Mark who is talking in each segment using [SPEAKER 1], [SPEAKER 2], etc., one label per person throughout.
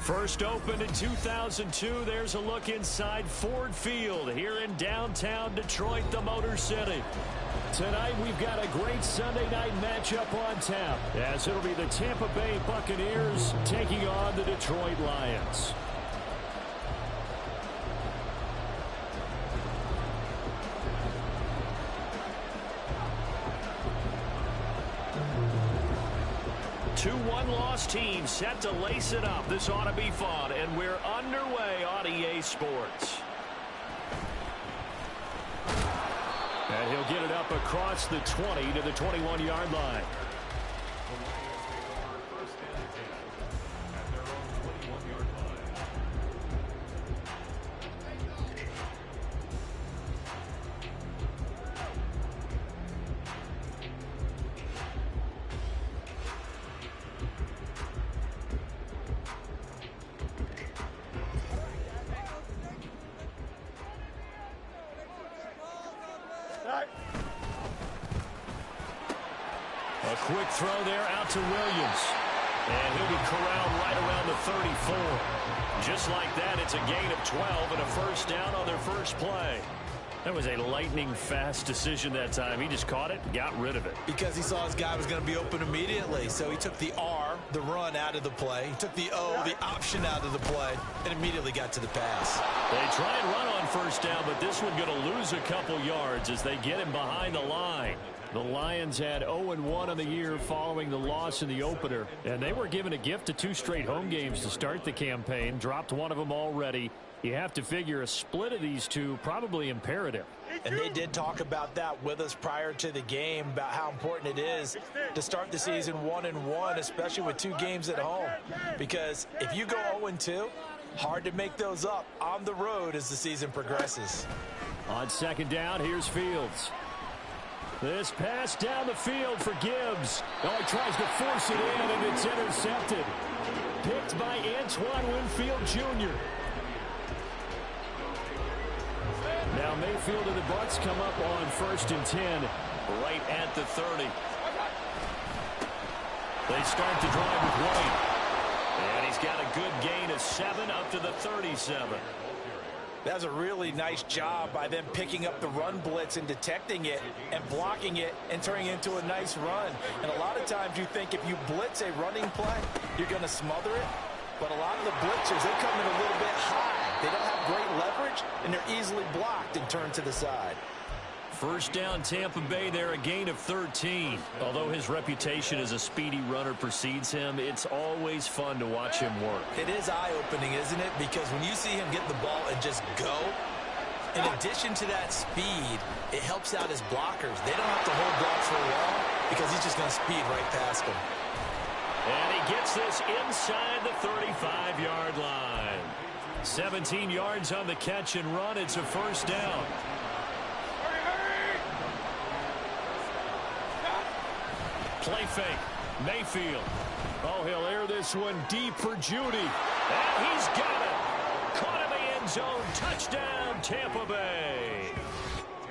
[SPEAKER 1] First opened in 2002, there's a look inside Ford Field here in downtown Detroit, the Motor City. Tonight we've got a great Sunday night matchup on tap, as it'll be the Tampa Bay Buccaneers taking on the Detroit Lions. Two one-loss teams set to lace it up. This ought to be fun, and we're underway on EA Sports. And he'll get it up across the 20 to the 21-yard line. A quick throw there out to Williams. And he'll be corralled right around the 34. Just like that, it's a gain of 12 and a first down on their first play. That was a lightning-fast decision that time. He just caught it, got rid of it.
[SPEAKER 2] Because he saw his guy was going to be open immediately. So he took the R, the run, out of the play. He took the O, the option, out of the play, and immediately got to the pass.
[SPEAKER 1] They try and run on first down, but this one going to lose a couple yards as they get him behind the line. The Lions had 0-1 on the year following the loss in the opener, and they were given a gift of 2 straight home games to start the campaign. Dropped one of them already. You have to figure a split of these two probably imperative.
[SPEAKER 2] And they did talk about that with us prior to the game, about how important it is to start the season 1-1, especially with 2 games at home. Because if you go 0-2, hard to make those up on the road as the season progresses.
[SPEAKER 1] On second down, here's Fields. This pass down the field for Gibbs. Oh, he tries to force it in, and it's intercepted. Picked by Antoine Winfield Jr. Now Mayfield and the Bucs come up on 1st and 10, right at the 30. They start the drive with White. And he's got a good gain of 7 up to the 37.
[SPEAKER 2] That was a really nice job by them picking up the run blitz and detecting it and blocking it and turning it into a nice run. And a lot of times you think if you blitz a running play, you're going to smother it. But a lot of the blitzers, they come in a little bit high. They don't have great leverage, and they're easily blocked and turned to the side.
[SPEAKER 1] First down, Tampa Bay there, a gain of 13. Although his reputation as a speedy runner precedes him, it's always fun to watch him work.
[SPEAKER 2] It is eye-opening, isn't it? Because when you see him get the ball and just go, in addition to that speed, it helps out his blockers. They don't have to hold blocks for long because he's just going to speed right past them.
[SPEAKER 1] And he gets this inside the 35-yard line. 17 yards on the catch and run. It's a first down. Play fake. Mayfield. Oh, he'll air this one deep for Judy. And he's got it. Caught in the end zone. Touchdown, Tampa Bay.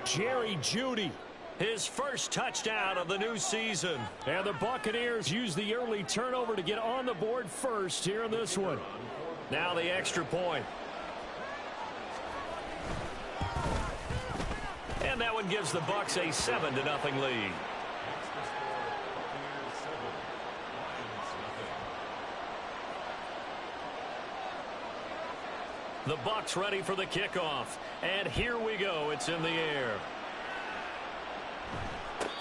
[SPEAKER 1] Jerry Judy. His first touchdown of the new season. And the Buccaneers use the early turnover to get on the board first here in this one. Now the extra point. And that one gives the Bucs a 7-0 lead. The Bucs ready for the kickoff. And here we go. It's in the air.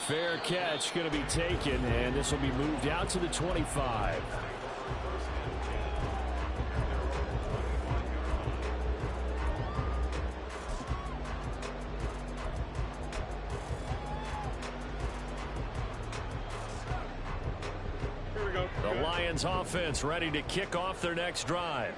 [SPEAKER 1] Fair catch going to be taken, and this will be moved out to the 25.
[SPEAKER 3] Here we go.
[SPEAKER 1] The Lions offense ready to kick off their next drive.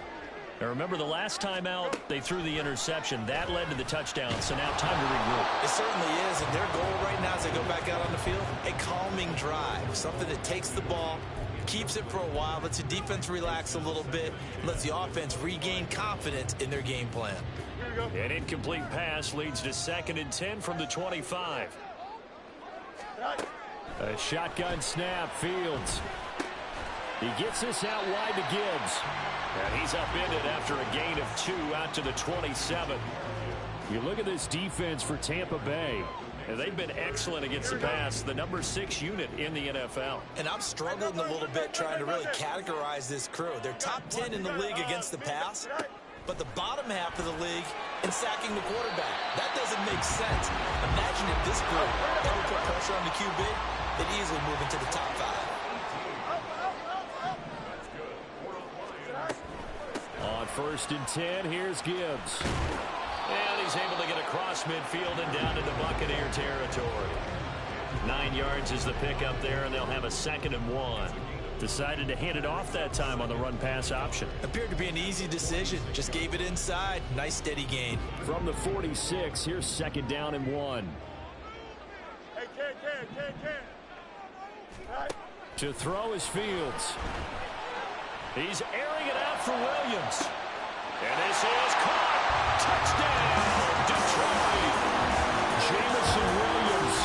[SPEAKER 1] Now remember, the last time out, they threw the interception. That led to the touchdown, so now time to regroup.
[SPEAKER 2] It certainly is, and their goal right now as they go back out on the field, a calming drive, something that takes the ball, keeps it for a while, lets the defense relax a little bit, lets the offense regain confidence in their game plan.
[SPEAKER 1] An incomplete pass leads to 2nd and 10 from the 25. A shotgun snap, Fields. He gets this out wide to Gibbs. And he's upended after a gain of 2 out to the 27. You look at this defense for Tampa Bay. And they've been excellent against the pass, the number 6 unit in the NFL.
[SPEAKER 2] And I'm struggling a little bit trying to really categorize this crew. They're top 10 in the league against the pass, but the bottom half of the league in sacking the quarterback. That doesn't make sense. Imagine if this group ever put pressure on the QB, they'd easily move into the top 5.
[SPEAKER 1] On 1st and 10, here's Gibbs. And he's able to get across midfield and down into Buccaneer territory. 9 yards is the pickup there, and they'll have a 2nd and 1. Decided to hand it off that time on the run-pass option.
[SPEAKER 2] Appeared to be an easy decision. Just gave it inside. Nice steady gain.
[SPEAKER 1] From the 46, here's 2nd down and 1. To throw is Fields. He's airing it out for Williams. And this is caught. Touchdown, Detroit. Jamison Williams,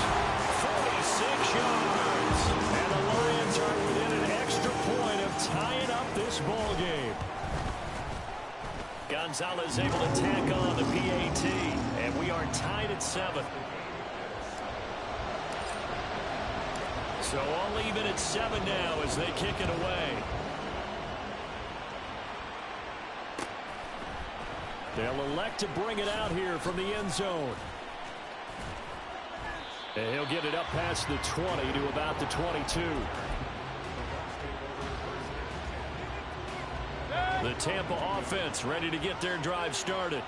[SPEAKER 1] 46 yards. And the Lions are within an extra point of tying up this ball game. Gonzalez able to tack on the PAT. And we are tied at 7. So all even at 7 now as they kick it away. They'll elect to bring it out here from the end zone. And he'll get it up past the 20 to about the 22. The Tampa offense ready to get their drive started.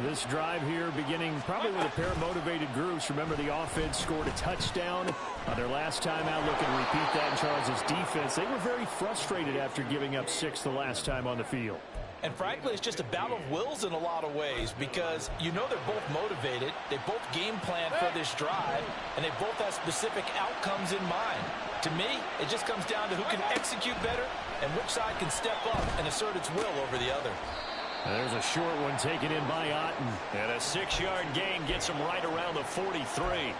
[SPEAKER 1] This drive here beginning probably with a pair of motivated groups. Remember, the offense scored a touchdown on their last time out. Looking to repeat that in Charles' defense. They were very frustrated after giving up 6 the last time on the field.
[SPEAKER 2] And frankly, it's just a battle of wills in a lot of ways because you know they're both motivated. They both game plan for this drive, and they both have specific outcomes in mind. To me, it just comes down to who can execute better and which side can step up and assert its will over the other.
[SPEAKER 1] And there's a short one taken in by Otten. And a 6-yard gain gets him right around the 43.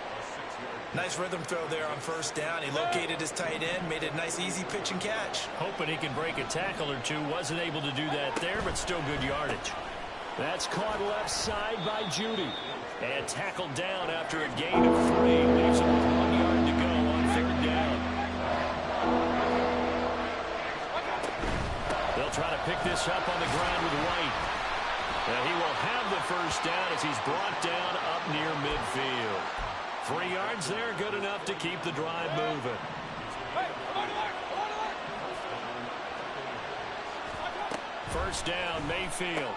[SPEAKER 2] Nice rhythm throw there on 1st down. He located his tight end, made a nice easy pitch and catch.
[SPEAKER 1] Hoping he can break a tackle or two. Wasn't able to do that there, but still good yardage. That's caught left side by Judy. And tackled down after a gain of 3. Leaves him with 1 yard to go on 3rd down. They'll try to pick this up on the ground with White. And he will have the 1st down as he's brought down up near midfield. 3 yards there, good enough to keep the drive moving. First down, Mayfield.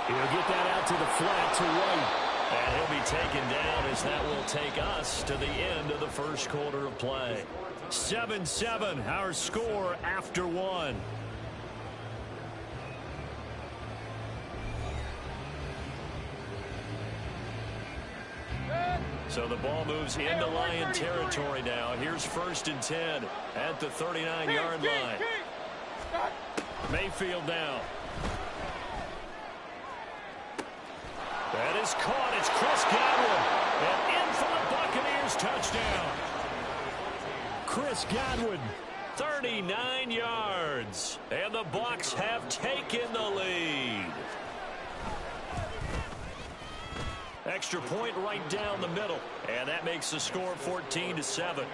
[SPEAKER 1] He'll get that out to the flat to White. And he'll be taken down as that will take us to the end of the 1st quarter of play. 7-7, our score after 1. So the ball moves into Lion territory now. Here's 1st and 10 at the 39-yard line. Mayfield now. That is caught. It's Chris Godwin. And in for the Buccaneers touchdown. Chris Godwin, 39 yards. And the Bucs have taken the lead. Extra point right down the middle. And that makes the score 14-7.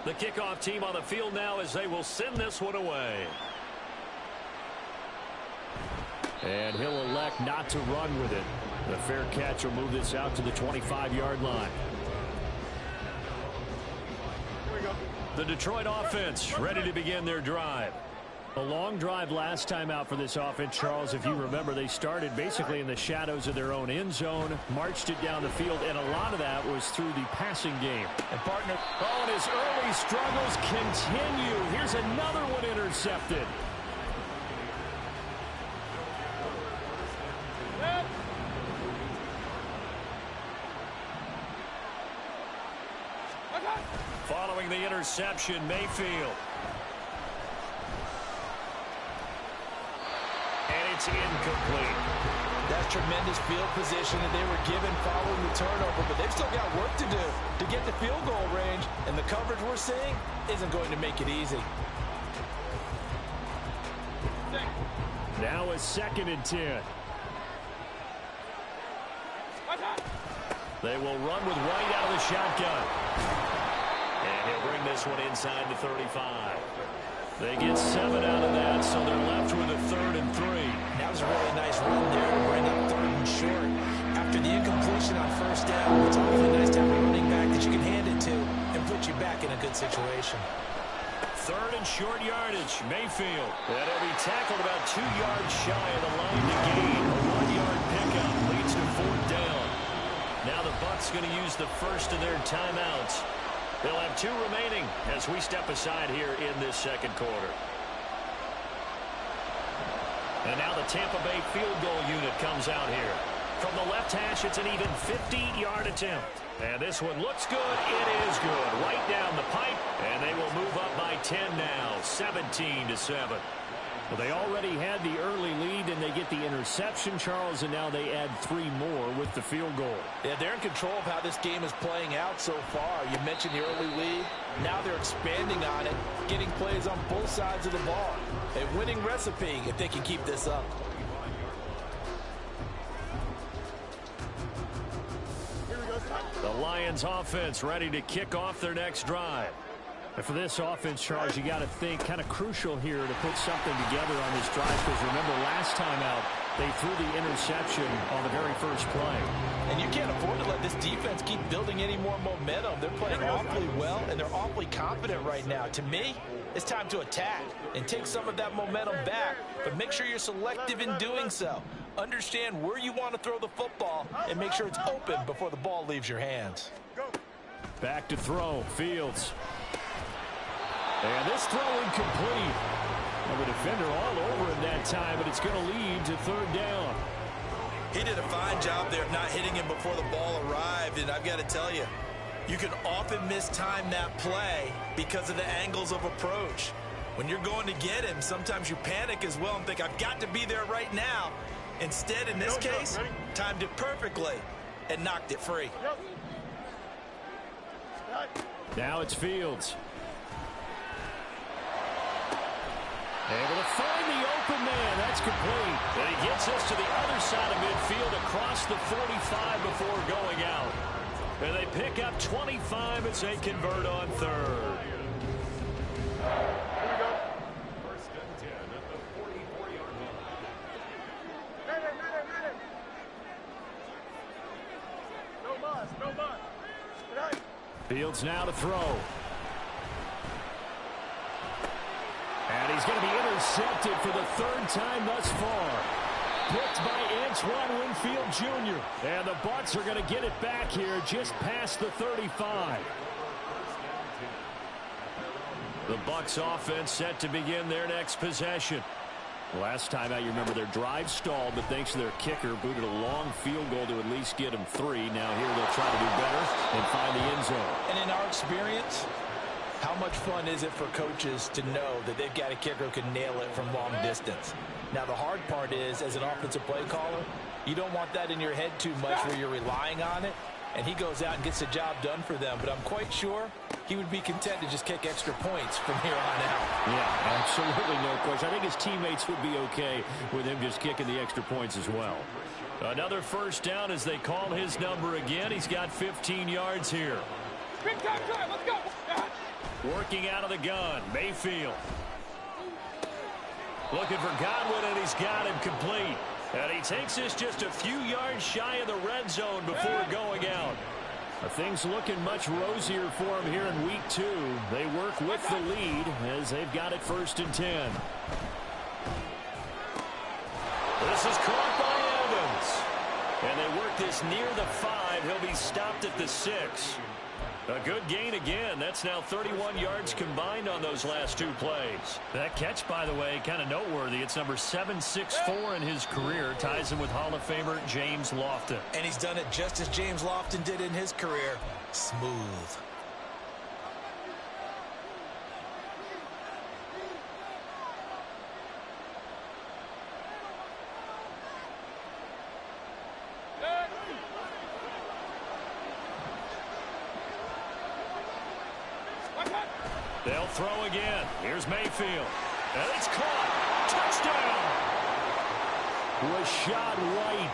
[SPEAKER 1] The kickoff team on the field now as they will send this one away. And he'll elect not to run with it. The fair catch will move this out to the 25-yard line. The Detroit offense ready to begin their drive. A long drive last time out for this offense, Charles. If you remember, they started basically in the shadows of their own end zone, marched it down the field, and a lot of that was through the passing game. And partner, and his early struggles continue. Here's another one intercepted. Following the interception, Mayfield. And it's incomplete.
[SPEAKER 2] That tremendous field position that they were given following the turnover, but they've still got work to do to get to field goal range, and the coverage we're seeing isn't going to make it easy.
[SPEAKER 1] Now a 2nd and 10. They will run with White out of the shotgun. And he'll bring this one inside the 35. They get 7 out of that, so they're left with a 3rd and 3.
[SPEAKER 2] That was a really nice run there to bring up 3rd and short. After the incompletion on 1st down, it's always nice to have a running back that you can hand it to and put you back in a good situation.
[SPEAKER 1] 3rd and short yardage. Mayfield. And he'll be tackled about 2 yards shy of the line to gain. A 1-yard pickup leads to 4th down. Now the Bucs going to use the first of their timeouts. They'll have 2 remaining as we step aside here in this 2nd quarter. And now the Tampa Bay field goal unit comes out here. From the left hash, it's an even 50-yard attempt. And this one looks good. It is good. Right down the pipe. And they will move up by 10 now, 17-7. Well, they already had the early lead, and they get the interception, Charles, and now they add 3 more with the field goal.
[SPEAKER 2] Yeah, they're in control of how this game is playing out so far. You mentioned the early lead. Now they're expanding on it, getting plays on both sides of the ball. A winning recipe if they can keep this up.
[SPEAKER 1] The Lions offense ready to kick off their next drive. And for this offense, Charles, you got to think kind of crucial here to put something together on this drive, because remember last time out they threw the interception on the very first play.
[SPEAKER 2] And you can't afford to let this defense keep building any more momentum. They're playing awfully well, and they're awfully confident right now. To me, it's time to attack and take some of that momentum back, but make sure you're selective in doing so. Understand where you want to throw the football and make sure it's open before the ball leaves your hands.
[SPEAKER 1] Back to throw, Fields. And this throw incomplete. Well, the defender all over him that time, but it's going to lead to 3rd down.
[SPEAKER 2] He did a fine job there of not hitting him before the ball arrived, and I've got to tell you, you can often mistime that play because of the angles of approach. When you're going to get him, sometimes you panic as well and think, I've got to be there right now. Instead, in this case, timed it perfectly and knocked it free.
[SPEAKER 1] Now it's Fields. Able to find the open man. That's complete. And he gets us to the other side of midfield across the 45 before going out. And they pick up 25 as they convert on 3rd.
[SPEAKER 3] Here we go. 1st and 10 at the 44-yard line. Minute. No bus. Right.
[SPEAKER 1] Fields now to throw. And he's going to be intercepted for the 3rd time thus far. Picked by Antoine Winfield Jr. And the Bucs are going to get it back here just past the 35. The Bucs offense set to begin their next possession. Last time out, you remember their drive stalled, but thanks to their kicker, booted a long field goal to at least get them 3. Now here they'll try to do better and find the end zone.
[SPEAKER 2] And in our experience, how much fun is it for coaches to know that they've got a kicker who can nail it from long distance? Now, the hard part is, as an offensive play caller, you don't want that in your head too much where you're relying on it, and he goes out and gets the job done for them. But I'm quite sure he would be content to just kick extra points from here on out.
[SPEAKER 1] Yeah, absolutely no question. I think his teammates would be okay with him just kicking the extra points as well. Another 1st down as they call his number again. He's got 15 yards here.
[SPEAKER 3] Big time drive. Let's go.
[SPEAKER 1] Working out of the gun, Mayfield. Looking for Godwin, and he's got him complete. And he takes this just a few yards shy of the red zone before going out. Things looking much rosier for him here in week 2. They work with the lead as they've got it 1st and 10. This is caught by Evans. And they work this near the 5. He'll be stopped at the 6. A good gain again. That's now 31 yards combined on those last 2 plays. That catch, by the way, kind of noteworthy. It's number 764 in his career. Ties him with Hall of Famer James Lofton.
[SPEAKER 2] And he's done it just as James Lofton did in his career. Smooth.
[SPEAKER 1] They'll throw again. Here's Mayfield. And it's caught. Touchdown. Was shot right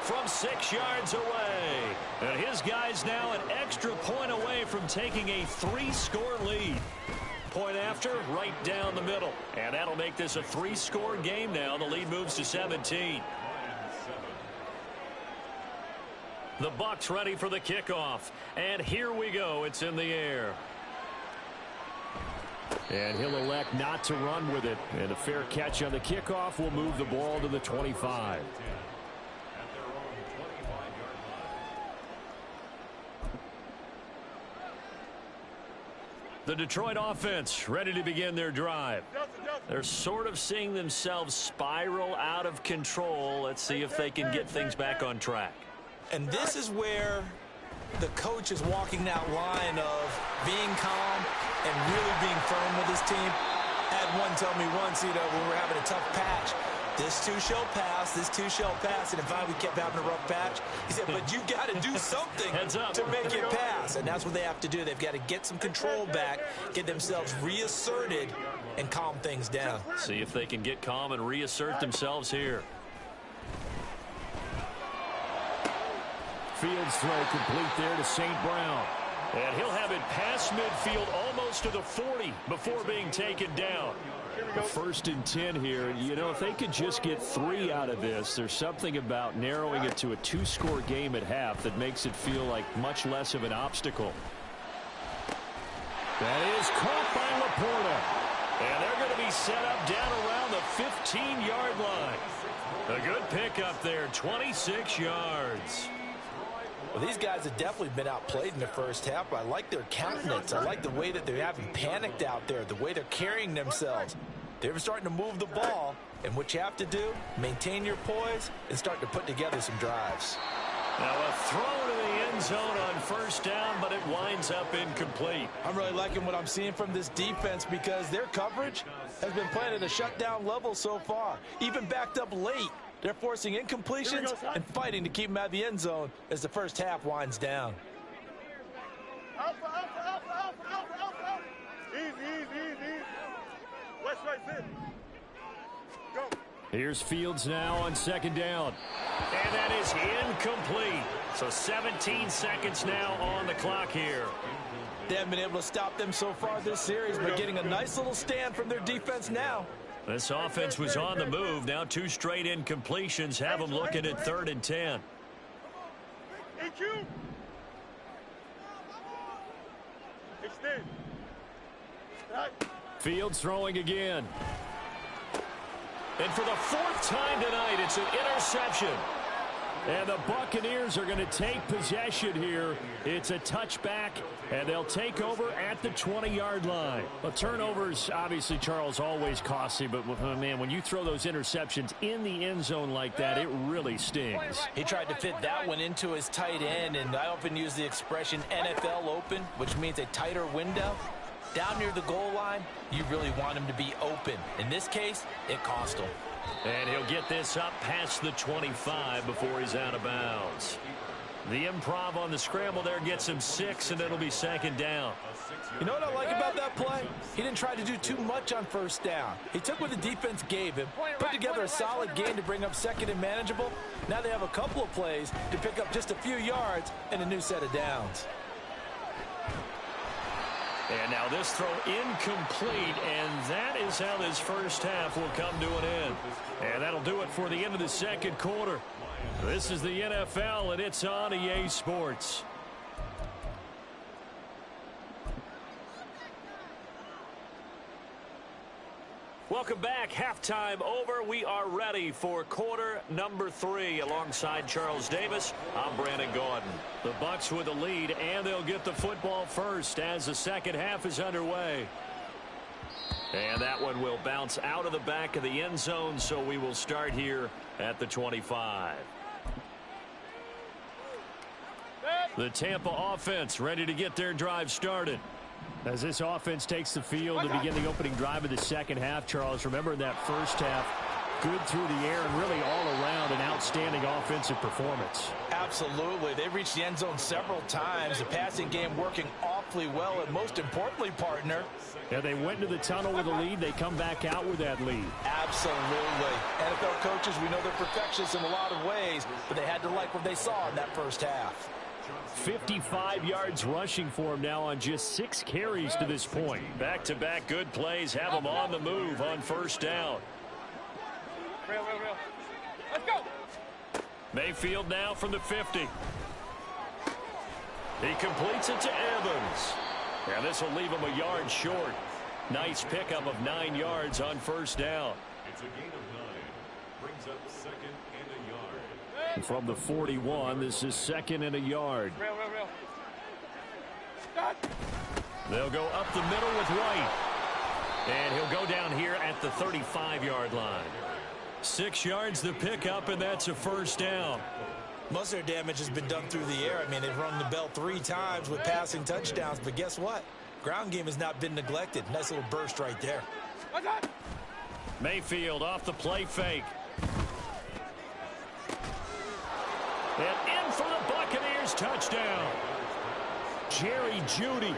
[SPEAKER 1] from 6 yards away. And his guy's now an extra point away from taking a 3-score lead. Point after, right down the middle. And that'll make this a 3-score game now. The lead moves to 17. The Bucs ready for the kickoff. And here we go. It's in the air. And he'll elect not to run with it. And a fair catch on the kickoff will move the ball to the 25. The Detroit offense ready to begin their drive. They're sort of seeing themselves spiral out of control. Let's see if they can get things back on track.
[SPEAKER 2] And this is where the coach is walking that line of being calm and really being firm with his team. Had one tell me once, when we were having a tough patch, this too shall pass, this too shall pass. And in fact, we kept having a rough patch. He said, but you got to do something to make it pass. And that's what they have to do. They've got to get some control back, get themselves reasserted, and calm things down.
[SPEAKER 1] See if they can get calm and reassert themselves here. Fields throw complete there to St. Brown. And he'll have it past midfield almost to the 40 before being taken down. First and 10 here. If they could just get 3 out of this, there's something about narrowing it to a 2-score game at half that makes it feel like much less of an obstacle. That is caught by Laporta. And they're going to be set up down around the 15-yard line. A good pickup there, 26 yards.
[SPEAKER 2] Well, these guys have definitely been outplayed in the first half, but I like their countenance. I like the way that they haven't panicked out there, the way they're carrying themselves. They're starting to move the ball, and what you have to do, maintain your poise and start to put together some drives.
[SPEAKER 1] Now a throw to the end zone on first down, but it winds up incomplete.
[SPEAKER 2] I'm really liking what I'm seeing from this defense because their coverage has been playing at a shutdown level so far, even backed up late. They're forcing incompletions and fighting to keep them out of the end zone as the first half winds down.
[SPEAKER 3] Alpha, alpha, alpha, alpha, alpha, alpha. Easy, easy, easy. West right sit. Go.
[SPEAKER 1] Here's Fields now on second down. And that is incomplete. So 17 seconds now on the clock here.
[SPEAKER 2] They haven't been able to stop them so far this series, but getting a nice little stand from their defense now.
[SPEAKER 1] This offense was on the move. Now 2 straight incompletions have them looking at 3rd and 10.
[SPEAKER 3] Extend.
[SPEAKER 1] Fields throwing again. And for the 4th time tonight, it's an interception. And the Buccaneers are going to take possession here. It's a touchback, and they'll take over at the 20-yard line. Well, turnovers, obviously, Charles, always costly, but, man, when you throw those interceptions in the end zone like that, it really stings.
[SPEAKER 2] He tried to fit that one into his tight end, and I often use the expression NFL open, which means a tighter window. Down near the goal line, you really want him to be open. In this case, it cost him.
[SPEAKER 1] And he'll get this up past the 25 before he's out of bounds. The improv on the scramble there gets him 6, and it'll be 2nd down.
[SPEAKER 2] You know what I like about that play? He didn't try to do too much on first down. He took what the defense gave him, put together a solid game to bring up 2nd and manageable. Now they have a couple of plays to pick up just a few yards and a new set of downs.
[SPEAKER 1] And now this throw incomplete, and that is how this first half will come to an end. And that'll do it for the end of the second quarter. This is the NFL, and it's on EA Sports. Welcome back. Halftime over. We are ready for quarter number 3. Alongside Charles Davis, I'm Brandon Gordon. The Bucs with the lead, and they'll get the football first as the second half is underway. And that one will bounce out of the back of the end zone, so we will start here at the 25. The Tampa offense ready to get their drive started. As this offense takes the field to begin the opening drive of the second half, Charles, remember in that first half, Good through the air and really all around an outstanding offensive performance.
[SPEAKER 2] Absolutely. They reached the end zone several times. The passing game working awfully well, and most importantly, partner.
[SPEAKER 1] Yeah, they went to the tunnel with a lead. They come back out with that lead.
[SPEAKER 2] Absolutely. NFL coaches, we know they're perfectionists in a lot of ways, but they had to like what they saw in that first half.
[SPEAKER 1] 55 yards rushing for him now on just 6 carries to this point. Back-to-back good plays have him on the move on first down.
[SPEAKER 3] Real. Let's go.
[SPEAKER 1] Mayfield now from the 50. He completes it to Evans. And this will leave him a yard short. Nice pickup of 9 yards on first down.
[SPEAKER 4] It's a gain of 9. Brings up 2nd and a yard.
[SPEAKER 1] From the 41, this is 2nd and a yard.
[SPEAKER 3] Real. Stop.
[SPEAKER 1] They'll go up the middle with White. And he'll go down here at the 35-yard line. 6 yards the pickup, and that's a first down.
[SPEAKER 2] Most of their damage has been done through the air. I mean, they've rung the bell 3 times with passing touchdowns, but guess what? Ground game has not been neglected. Nice little burst right there.
[SPEAKER 1] Mayfield off the play fake. And in for the Buccaneers touchdown. Jerry Jeudy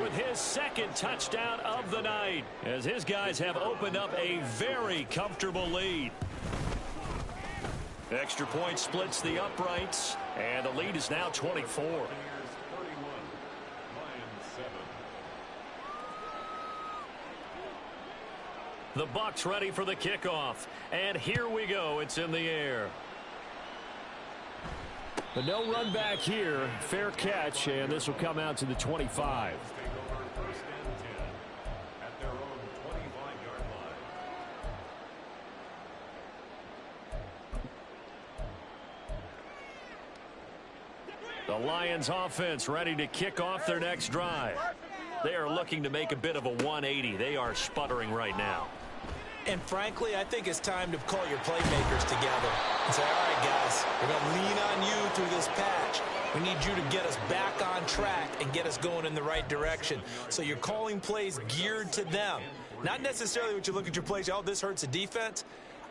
[SPEAKER 1] with his 2nd touchdown of the night, as his guys have opened up a very comfortable lead. Extra point splits the uprights, and the lead is now 24.
[SPEAKER 4] 31, Lions 7.
[SPEAKER 1] The Bucs ready for the kickoff, and here we go. It's in the air. But no run back here. Fair catch, and this will come out to the 25.
[SPEAKER 4] Take over 1st and 10 at their own 25-yard line.
[SPEAKER 1] The Lions offense ready to kick off their next drive. They are looking to make a bit of a 180. They are sputtering right now.
[SPEAKER 2] And frankly, I think it's time to call your playmakers together and say, all right, guys, we're going to lean on you through this patch. We need you to get us back on track and get us going in the right direction. So you're calling plays geared to them. Not necessarily what you look at your plays, oh, this hurts the defense.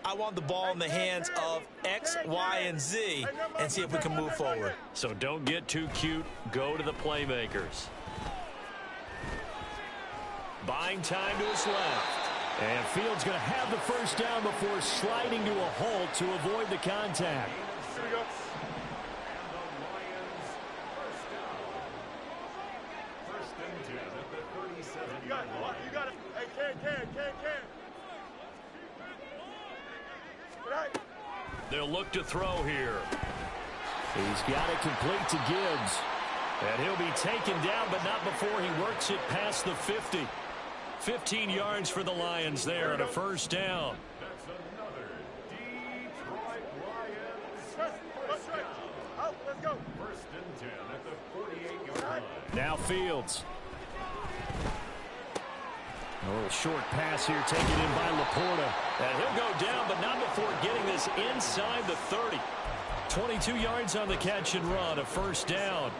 [SPEAKER 2] I want the ball in the hands of X, Y, and Z and see if we can move forward.
[SPEAKER 1] So don't get too cute. Go to the playmakers. Buying time to his left. And Fields going to have the first down before sliding to a halt to avoid the contact.
[SPEAKER 3] Here we go.
[SPEAKER 4] And the Lions first down. 1st and 10 at the 37-yard
[SPEAKER 3] You got it.
[SPEAKER 4] line.
[SPEAKER 3] You got it. Hey, can. Right.
[SPEAKER 1] They'll look to throw here. He's got it complete to Gibbs. And he'll be taken down, but not before he works it past the 50. 15 yards for the Lions there and a first down.
[SPEAKER 4] That's another Detroit Lions
[SPEAKER 3] Let's
[SPEAKER 4] first down.
[SPEAKER 3] Out. Let's go.
[SPEAKER 4] 1st and 10 at the 48-yard line.
[SPEAKER 1] Now Fields. A little short pass here taken in by Laporta. And he'll go down, but not before getting this inside the 30. 22 yards on the catch and run, a first down.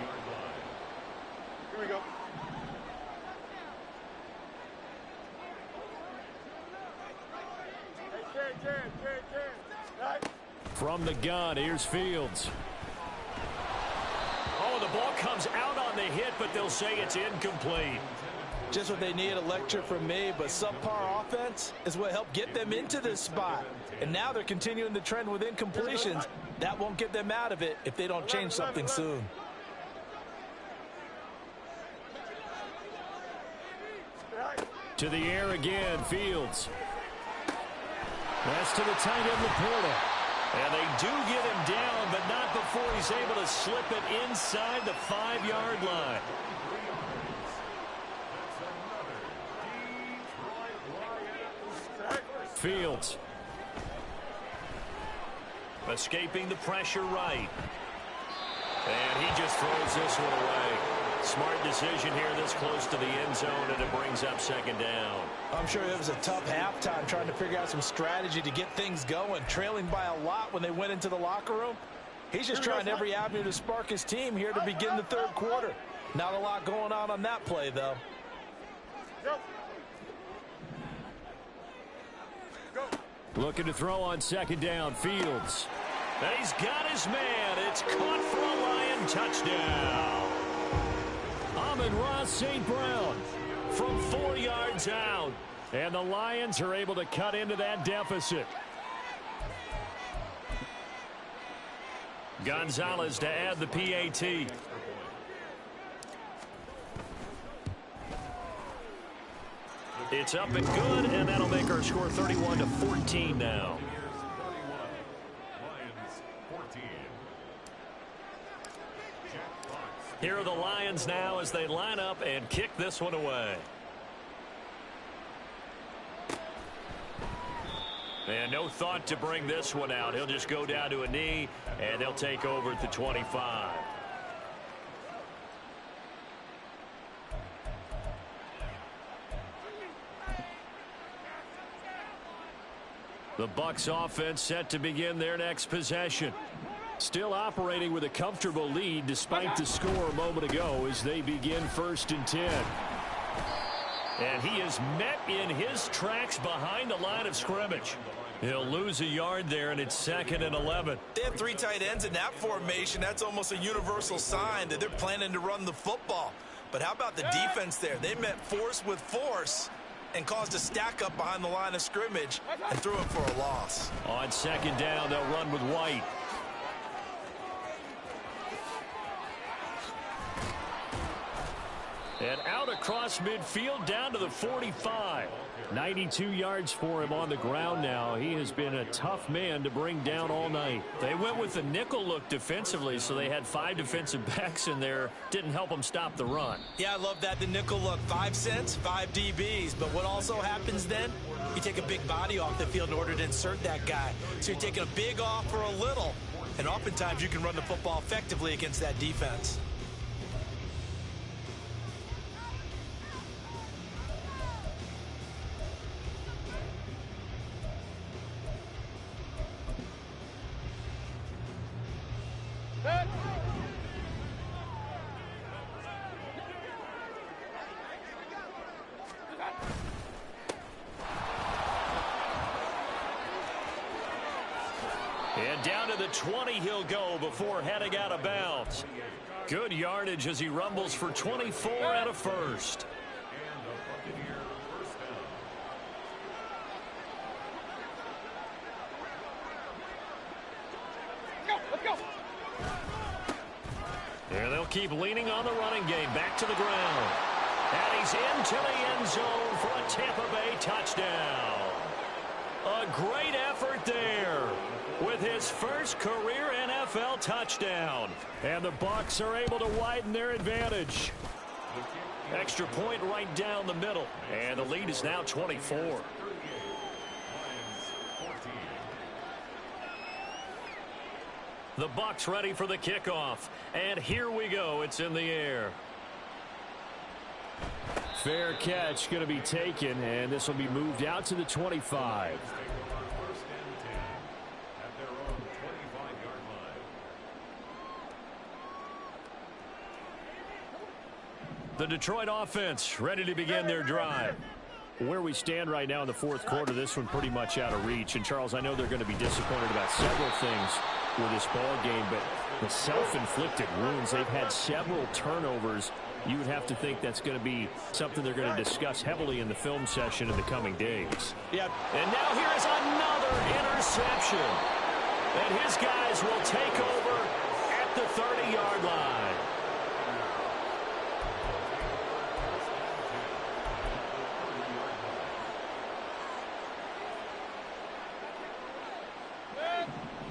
[SPEAKER 3] Here we go. Hey, can. Right.
[SPEAKER 1] From the gun, here's Fields. Oh, the ball comes out on the hit, but they'll say it's incomplete.
[SPEAKER 2] Just what they need, a lecture from me, but subpar offense is what helped get them into this spot. And now they're continuing the trend with incompletions. That won't get them out of it if they don't change something soon.
[SPEAKER 3] Right.
[SPEAKER 1] To the air again, Fields. That's to the tight end, Laporta. And they do get him down, but not before he's able to slip it inside the 5-yard line. Fields. Escaping the pressure right. And he just throws this one away. Smart decision here this close to the end zone, and it brings up 2nd down.
[SPEAKER 2] I'm sure it was a tough halftime trying to figure out some strategy to get things going, trailing by a lot when they went into the locker room. He's just trying every avenue to spark his team here to begin the 3rd quarter. Not a lot going on that play, though.
[SPEAKER 3] Go.
[SPEAKER 1] Looking to throw on second down. Fields. And he's got his man. It's caught for a Lion touchdown. Amon-Ra St. Brown from 4 yards out. And the Lions are able to cut into that deficit. Gonzalez to add the PAT. It's up and good, and that'll make our score 31-14 now. Here are the Lions now as they line up and kick this one away. And no thought to bring this one out. He'll just go down to a knee, and they'll take over at the 25. The Bucs offense set to begin their next possession. Still operating with a comfortable lead despite the score a moment ago as they begin 1st and 10. And he is met in his tracks behind the line of scrimmage. He'll lose a yard there, and it's 2nd and 11.
[SPEAKER 2] They have 3 tight ends in that formation. That's almost a universal sign that they're planning to run the football. But how about the defense there? They met force with force and caused a stack up behind the line of scrimmage and threw it for a loss.
[SPEAKER 1] On 2nd down, they'll run with White. And out across midfield down to the 45. 92 yards for him on the ground now. He has been a tough man to bring down all night. They went with the nickel look defensively, so they had 5 defensive backs in there. Didn't help them stop the run.
[SPEAKER 2] Yeah, I love that. The nickel look, 5 cents, 5 DBs. But what also happens then? You take a big body off the field in order to insert that guy. So you're taking a big off for a little. And oftentimes you can run the football effectively against that defense.
[SPEAKER 1] And down to the 20 he'll go before heading out of bounds. Good yardage as he rumbles for 24 and a first. And they'll keep leaning on the running game. Back to the ground. And he's into the end zone for a Tampa Bay touchdown. A great effort there with his first career NFL touchdown. And the Bucs are able to widen their advantage. Extra point right down the middle. And the lead is now 24. The Bucs ready for the kickoff. And here we go. It's in the air. Fair catch going to be taken, and this will be moved out to the 25. The Detroit offense ready to begin their drive. Where we stand right now in the 4th quarter, this one pretty much out of reach. And, Charles, I know they're going to be disappointed about several things with this ball game, but the self-inflicted wounds, they've had several turnovers. You would have to think that's going to be something they're going to discuss heavily in the film session in the coming days.
[SPEAKER 2] Yeah.
[SPEAKER 1] And now here is another interception. And his guys will take over at the 30-yard line.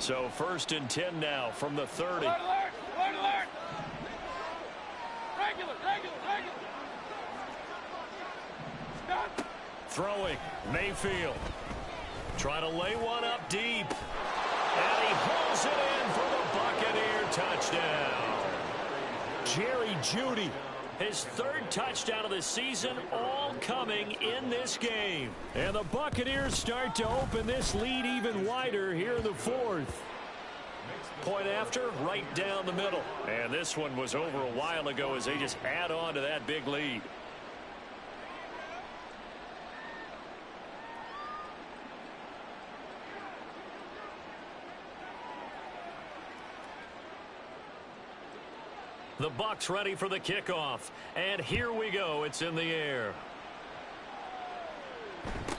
[SPEAKER 1] So 1st and 10 now from the 30.
[SPEAKER 3] Alert, alert, alert. Regular. Stop.
[SPEAKER 1] Throwing, Mayfield. Trying to lay one up deep. And he pulls it in for the Buccaneer touchdown. Jerry Jeudy, his 3rd touchdown of the season, all coming in this game. And the Buccaneers start to open this lead even wider here in the 4th. Point after, right down the middle. And this one was over a while ago as they just add on to that big lead. The Bucs ready for the kickoff. And here we go. It's in the air.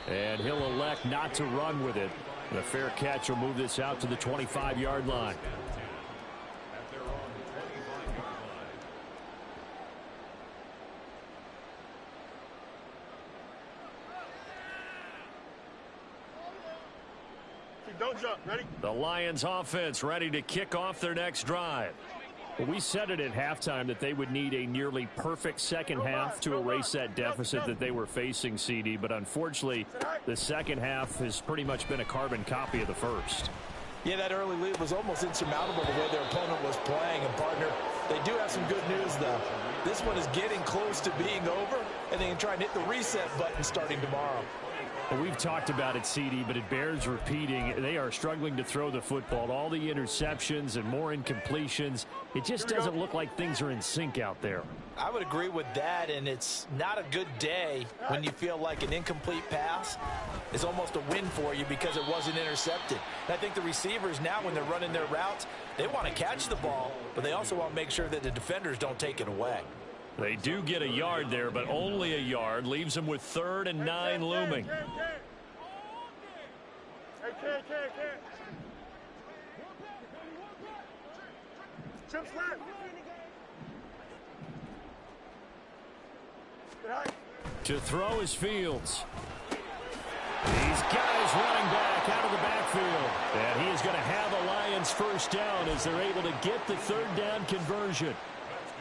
[SPEAKER 1] And he'll elect not to run with it. The fair catch will move this out to the 25-yard line.
[SPEAKER 3] Don't jump. Ready?
[SPEAKER 1] The Lions offense ready to kick off their next drive. Well, we said it at halftime that they would need a nearly perfect second half to erase that deficit that they were facing, CD. But unfortunately, the second half has pretty much been a carbon copy of the first.
[SPEAKER 2] Yeah, that early lead was almost insurmountable the way their opponent was playing. And, partner, they do have some good news, though. This one is getting close to being over, and they can try and hit the reset button starting tomorrow.
[SPEAKER 1] Well, we've talked about it, CD, but it bears repeating. They are struggling to throw the football. All the interceptions and more incompletions. It just doesn't look like things are in sync out there.
[SPEAKER 2] I would agree with that, and it's not a good day when you feel like an incomplete pass is almost a win for you because it wasn't intercepted. And I think the receivers now, when they're running their routes, they want to catch the ball, but they also want to make sure that the defenders don't take it away.
[SPEAKER 1] They do get a yard there, but only a yard. Leaves them with 3rd and 9 looming.
[SPEAKER 3] Hey, Chip slap.
[SPEAKER 1] To throw is Fields. He's got his running back out of the backfield. And he is going to have a Lions first down as they're able to get the 3rd down conversion.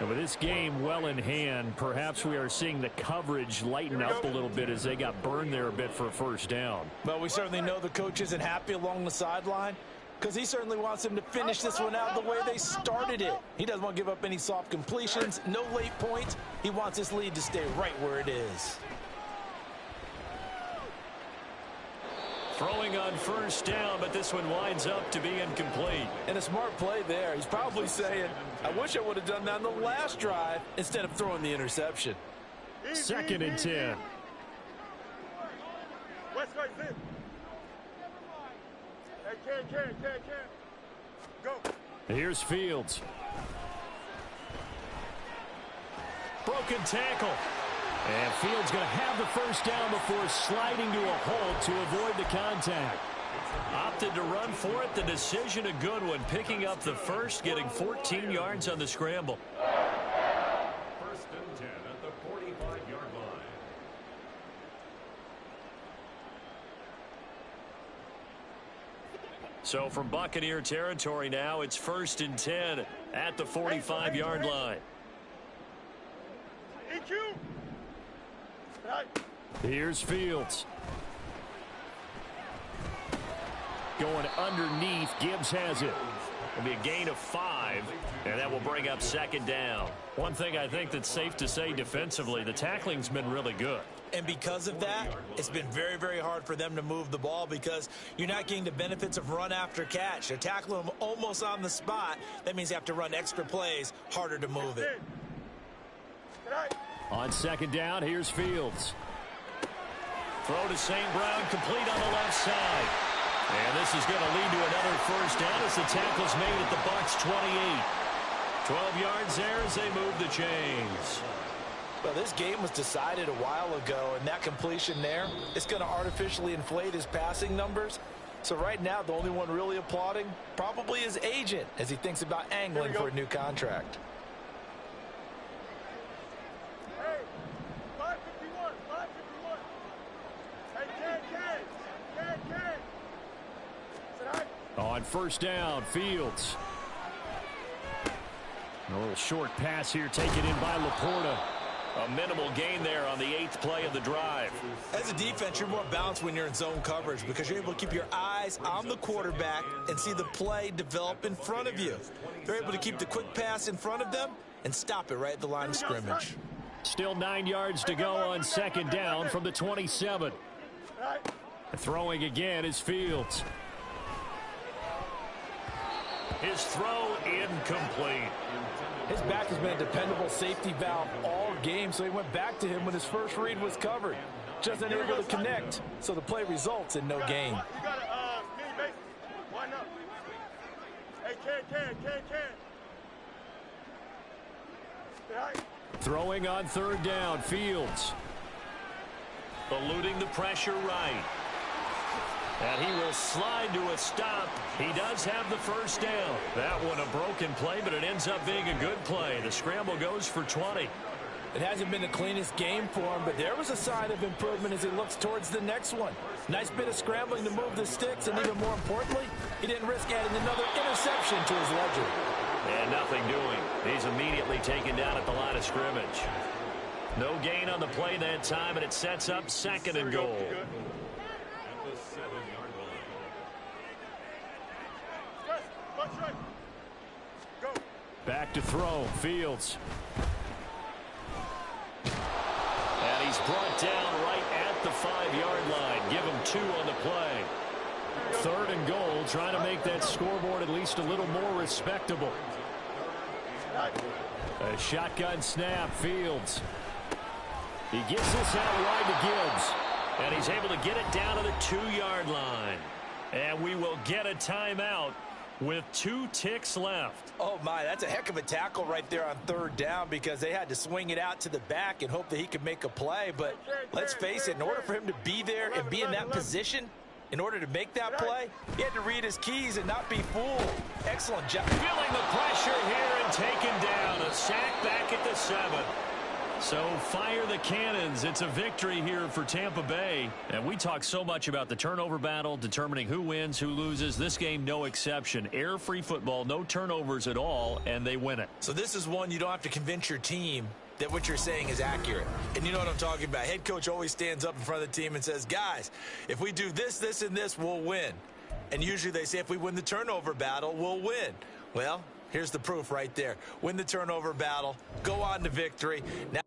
[SPEAKER 1] And with this game well in hand, perhaps we are seeing the coverage lighten up a little bit as they got burned there a bit for a first down.
[SPEAKER 2] Well, we certainly know the coach isn't happy along the sideline because he certainly wants them to finish this one out the way they started it. He doesn't want to give up any soft completions, no late points. He wants this lead to stay right where it is.
[SPEAKER 1] Throwing on first down, but this one winds up to be incomplete.
[SPEAKER 2] And a smart play there. He's probably saying, I wish I would have done that on the last drive instead of throwing the interception.
[SPEAKER 1] 2nd and 10.
[SPEAKER 3] West Coast in. Hey, can. Go.
[SPEAKER 1] Here's Fields. Broken tackle. And Fields going to have the first down before sliding to a halt to avoid the contact. Opted to run for it. The decision a good one. Picking up the first, getting 14 yards on the scramble.
[SPEAKER 4] 1st and 10 at the 45-yard line.
[SPEAKER 1] So from Buccaneer territory now, it's 1st and 10 at the 45-yard line.
[SPEAKER 3] EQ.
[SPEAKER 1] Here's Fields. Going underneath. Gibbs has it. It'll be a gain of 5, and that will bring up 2nd down. One thing I think that's safe to say defensively, the tackling's been really good.
[SPEAKER 2] And because of that, it's been very, very hard for them to move the ball because you're not getting the benefits of run after catch. They're tackling them almost on the spot. That means you have to run extra plays, harder to move it.
[SPEAKER 1] On 2nd down, here's Fields. Throw to St. Brown, complete on the left side. And this is going to lead to another first down as the tackle's made at the Bucs 28. 12 yards there as they move the chains.
[SPEAKER 2] Well, this game was decided a while ago, and that completion there, it's going to artificially inflate his passing numbers. So right now, the only one really applauding probably his agent as he thinks about angling for a new contract.
[SPEAKER 3] Hey, 551. Hey, can.
[SPEAKER 1] On first down, Fields. A little short pass here taken in by Laporta. A minimal gain there on the 8th play of the drive.
[SPEAKER 2] As a defense, you're more balanced when you're in zone coverage because you're able to keep your eyes on the quarterback and see the play develop in front of you. They're able to keep the quick pass in front of them and stop it right at the line of scrimmage.
[SPEAKER 1] Still 9 yards to go on 2nd down from the 27. Throwing again is Fields. His throw incomplete.
[SPEAKER 2] His back has been a dependable safety valve all game, so he went back to him when his first read was covered. Just unable to connect, so the play results in no gain.
[SPEAKER 3] You got a mini base. Why not? Hey, can.
[SPEAKER 1] Throwing on third down, Fields. Eluding the pressure right. And he will slide to a stop. He does have the first down. That one a broken play, but it ends up being a good play. The scramble goes for 20.
[SPEAKER 2] It hasn't been the cleanest game for him, but there was a sign of improvement as he looks towards the next one. Nice bit of scrambling to move the sticks, and even more importantly, he didn't risk adding another interception to his ledger.
[SPEAKER 1] And nothing doing. He's immediately taken down at the line of scrimmage. No gain on the play that time, and it sets up second and goal.
[SPEAKER 4] At the 7-yard line.
[SPEAKER 3] Go.
[SPEAKER 1] Back to throw, Fields. And he's brought down right at the 5-yard line. Give him 2 on the play. Third and goal, trying to make that scoreboard at least a little more respectable. A shotgun snap, Fields. He gets this out wide to Gibbs. And he's able to get it down to the 2-yard line. And we will get a timeout with 2 ticks left.
[SPEAKER 2] Oh, my, that's a heck of a tackle right there on third down because they had to swing it out to the back and hope that he could make a play. But let's face it, in order for him to be there and be in that position, in order to make that play, he had to read his keys and not be fooled. Excellent job.
[SPEAKER 1] Feeling the pressure here and taken down. A sack back at the 7. So fire the cannons. It's a victory here for Tampa Bay. And we talk so much about the turnover battle, determining who wins, who loses. This game, no exception. Air-free football, no turnovers at all, and they win it.
[SPEAKER 2] So this is one you don't have to convince your team that what you're saying is accurate. And you know what I'm talking about. Head coach always stands up in front of the team and says, guys, if we do this, this, and this, we'll win. And usually they say if we win the turnover battle, we'll win. Well, here's the proof right there. Win the turnover battle. Go on to victory. Now